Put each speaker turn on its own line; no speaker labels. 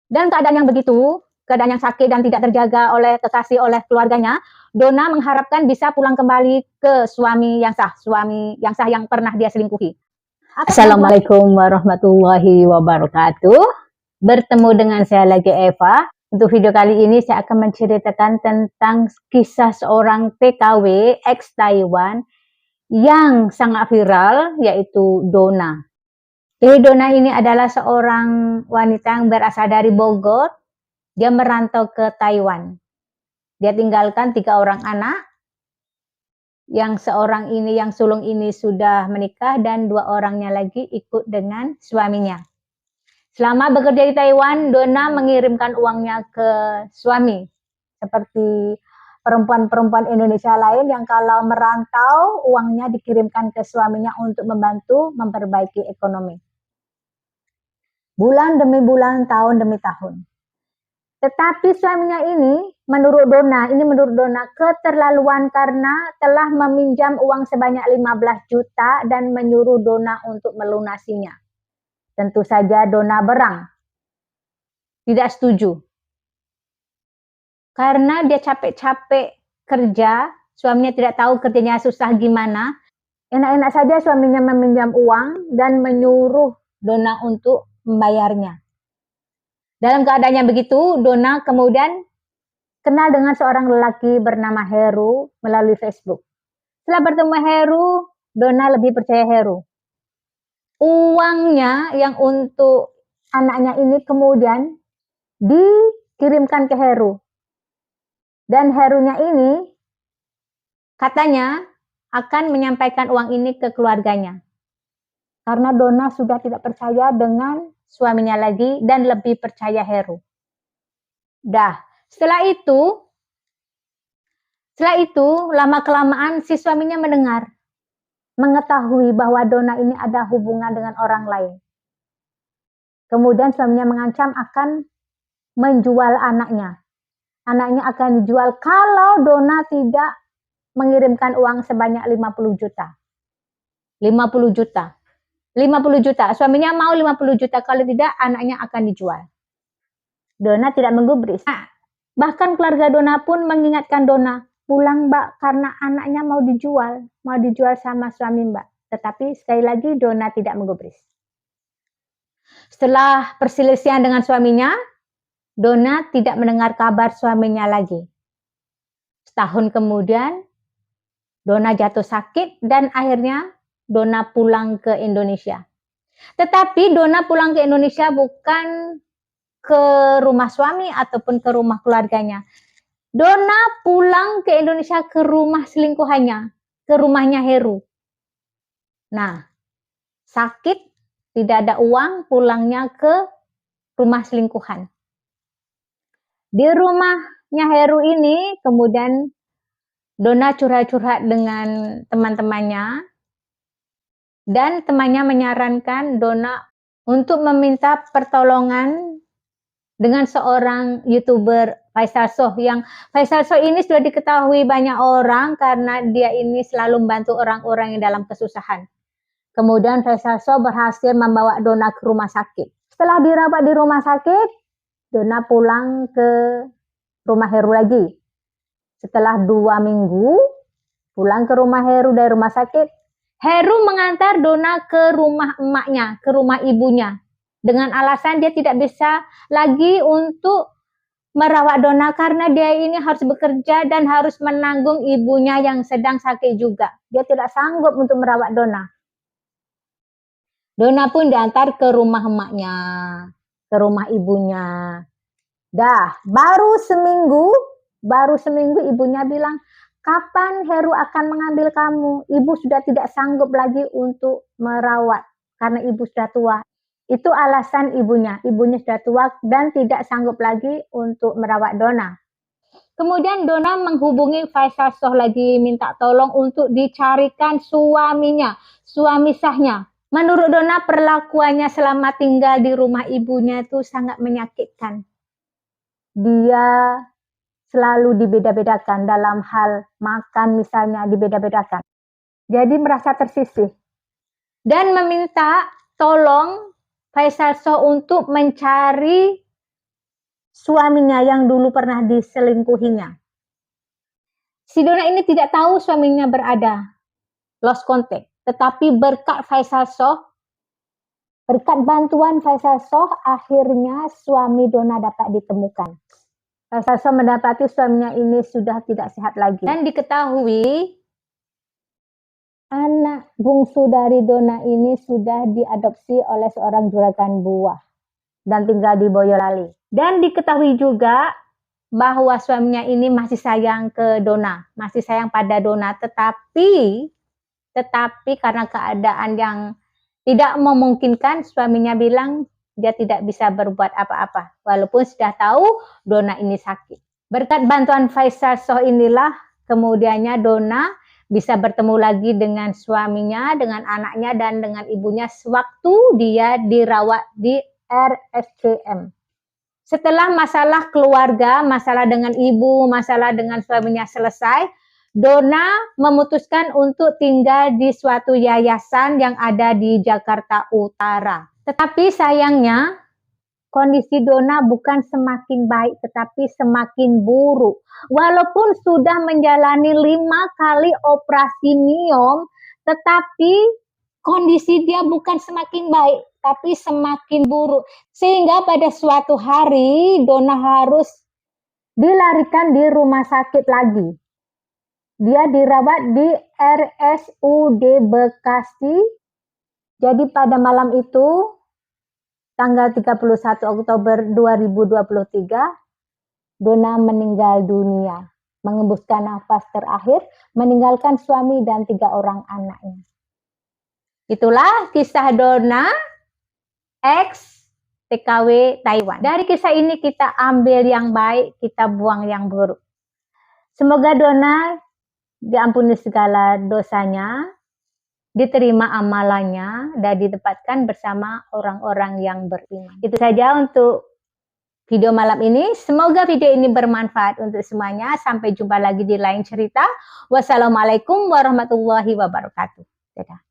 Dan keadaan yang sakit dan tidak terjaga oleh kekasih, oleh keluarganya, Donna mengharapkan bisa pulang kembali ke suami yang sah yang pernah dia selingkuhi. Assalamualaikum warahmatullahi wabarakatuh. Bertemu dengan saya lagi Eva. Untuk video kali ini saya akan menceritakan tentang kisah seorang TKW ex Taiwan yang sangat viral, yaitu Donna. Jadi Donna ini adalah seorang wanita yang berasal dari Bogor. Dia merantau ke Taiwan. Dia tinggalkan 3 orang anak. Yang seorang ini, yang sulung ini sudah menikah dan 2 orangnya lagi ikut dengan suaminya. Selama bekerja di Taiwan, Donna mengirimkan uangnya ke suami. Seperti perempuan-perempuan Indonesia lain yang kalau merantau, uangnya dikirimkan ke suaminya untuk membantu memperbaiki ekonomi. Bulan demi bulan, tahun demi tahun. Tetapi suaminya ini, menurut Donna keterlaluan karena telah meminjam uang sebanyak 15 juta dan menyuruh Donna untuk melunasinya. Tentu saja Donna berang. Tidak setuju. Karena dia capek-capek kerja, suaminya tidak tahu kerjanya susah gimana. Enak-enak saja suaminya meminjam uang dan menyuruh Donna untuk membayarnya. Dalam keadaan yang begitu, Donna kemudian kenal dengan seorang lelaki bernama Heru melalui Facebook. Setelah bertemu Heru, Donna lebih percaya Heru. Uangnya yang untuk anaknya ini kemudian dikirimkan ke Heru. Dan Herunya ini katanya akan menyampaikan uang ini ke keluarganya. Karena Donna sudah tidak percaya dengan suaminya lagi dan lebih percaya Heru. Setelah itu lama-kelamaan si suaminya mengetahui bahwa Donna ini ada hubungan dengan orang lain. Kemudian suaminya mengancam akan menjual anaknya. Anaknya akan dijual kalau Donna tidak mengirimkan uang sebanyak 50 juta. 50 juta. 50 juta. Suaminya mau 50 juta, kalau tidak anaknya akan dijual. Donna tidak menggubris. Bahkan keluarga Donna pun mengingatkan Donna, pulang Mbak karena anaknya mau dijual sama suami Mbak. Tetapi sekali lagi Donna tidak menggubris. Setelah perselisihan dengan suaminya, Donna tidak mendengar kabar suaminya lagi. Setahun kemudian, Donna jatuh sakit dan akhirnya Donna pulang ke Indonesia. Tetapi Donna pulang ke Indonesia bukan ke rumah suami ataupun ke rumah keluarganya. Donna pulang ke Indonesia ke rumah selingkuhannya, ke rumahnya Heru. Nah, sakit, tidak ada uang, pulangnya ke rumah selingkuhan. Di rumahnya Heru ini, kemudian Donna curhat-curhat dengan teman-temannya, dan temannya menyarankan Donna untuk meminta pertolongan dengan seorang YouTuber, Faisal Soh, yang Faisal Soh ini sudah diketahui banyak orang karena dia ini selalu membantu orang-orang yang dalam kesusahan. Kemudian Faisal Soh berhasil membawa Donna ke rumah sakit. Setelah dirawat di rumah sakit, Donna pulang ke rumah Heru lagi. Setelah 2 minggu, pulang ke rumah Heru dari rumah sakit, Heru mengantar Donna ke rumah emaknya, ke rumah ibunya. Dengan alasan dia tidak bisa lagi untuk merawat Donna karena dia ini harus bekerja dan harus menanggung ibunya yang sedang sakit juga. Dia tidak sanggup untuk merawat Donna. Donna pun diantar ke rumah emaknya, ke rumah ibunya. Baru seminggu ibunya bilang, kapan Heru akan mengambil kamu? Ibu sudah tidak sanggup lagi untuk merawat karena ibu sudah tua. Itu alasan ibunya sudah tua dan tidak sanggup lagi untuk merawat Donna. Kemudian Donna menghubungi Faisal Soh lagi, minta tolong untuk dicarikan suaminya, suami sahnya. Menurut Donna, perlakuannya selama tinggal di rumah ibunya itu sangat menyakitkan. Dia selalu dibeda-bedakan dalam hal makan, misalnya dibeda-bedakan. Jadi merasa tersisih. Dan meminta tolong Faisal Soh untuk mencari suaminya yang dulu pernah diselingkuhinya. Si Dona ini tidak tahu suaminya berada, lost contact. Tetapi berkat Faisal Soh, berkat bantuan Faisal Soh, akhirnya suami Dona dapat ditemukan. Faisal Soh mendapati suaminya ini sudah tidak sehat lagi. Dan diketahui anak bungsu dari Dona ini sudah diadopsi oleh seorang juragan buah dan tinggal di Boyolali. Dan diketahui juga bahwa suaminya ini masih sayang ke Dona, masih sayang pada Dona, tetapi karena keadaan yang tidak memungkinkan, suaminya bilang dia tidak bisa berbuat apa-apa, walaupun sudah tahu Dona ini sakit. Berkat bantuan Faisal Soh inilah kemudiannya Dona bisa bertemu lagi dengan suaminya, dengan anaknya, dan dengan ibunya sewaktu dia dirawat di RSCM. Setelah masalah keluarga, masalah dengan ibu, masalah dengan suaminya selesai, Dona memutuskan untuk tinggal di suatu yayasan yang ada di Jakarta Utara. Tetapi sayangnya, kondisi Dona bukan semakin baik, tetapi semakin buruk. Walaupun sudah menjalani 5 kali operasi miom, tetapi kondisi dia bukan semakin baik, tapi semakin buruk. Sehingga pada suatu hari, Dona harus dilarikan di rumah sakit lagi. Dia dirawat di RSUD Bekasi. Jadi pada malam itu, tanggal 31 Oktober 2023, Dona meninggal dunia, mengembuskan nafas terakhir, meninggalkan suami dan 3 orang anaknya. Itulah kisah Dona ex TKW Taiwan. Dari kisah ini kita ambil yang baik, kita buang yang buruk. Semoga Dona diampuni segala dosanya, diterima amalannya, dan ditempatkan bersama orang-orang yang beriman. Itu saja untuk video malam ini. Semoga video ini bermanfaat untuk semuanya. Sampai jumpa lagi di lain cerita. Wassalamualaikum warahmatullahi wabarakatuh. Dadah.